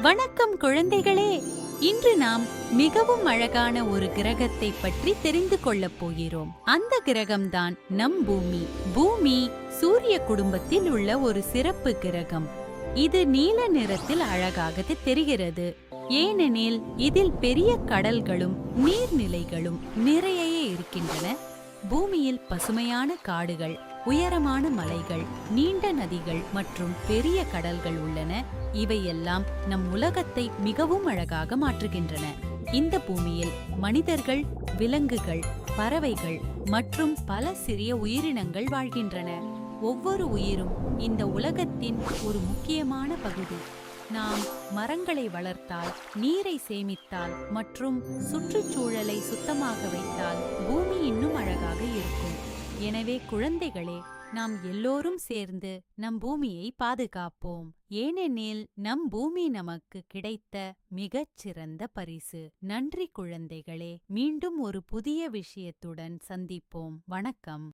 வணக்கம் குழந்தைகளே! இன்று நாம் மிகவும் அழகான ஒரு கிரகத்தை பற்றி தெரிந்து கொள்ளப் போகிறோம். அந்த கிரகம்தான் நம் பூமி. பூமி சூரிய குடும்பத்தில் உள்ள ஒரு சிறப்பு கிரகம். இது நீல நிறத்தில் அழகாக தெரிகிறது. ஏனெனில் இதில் பெரிய கடல்களும் நீர்நிலைகளும் நிறைய இருக்கின்றன. பூமியில் பசுமையான காடுகள், உயரமான மலைகள், நீண்ட நதிகள் மற்றும் பெரிய கடல்கள் உள்ளன. இவையெல்லாம் நம் உலகத்தை மிகவும் அழகாக மாற்றுகின்றன. இந்த பூமியில் மனிதர்கள், விலங்குகள், பறவைகள் மற்றும் பல சிறிய உயிரினங்கள் வாழ்கின்றன. ஒவ்வொரு உயிரும் இந்த உலகத்தின் ஒரு முக்கியமான பகுதி. நாம் மரங்களை வளர்த்தால், நீரை சேமித்தால் மற்றும் சுற்றுச்சூழலை சுத்தமாக வைத்தால் பூமி இன்னும் அழகாக இருக்கும். எனவே குழந்தைகளே, நாம் எல்லோரும் சேர்ந்து நம் பூமியை பாதுகாப்போம். ஏனெனில் நம் பூமி நமக்கு கிடைத்த மிகச் சிறந்த பரிசு. நன்றி குழந்தைகளே. மீண்டும் ஒரு புதிய விஷயத்துடன் சந்திப்போம். வணக்கம்.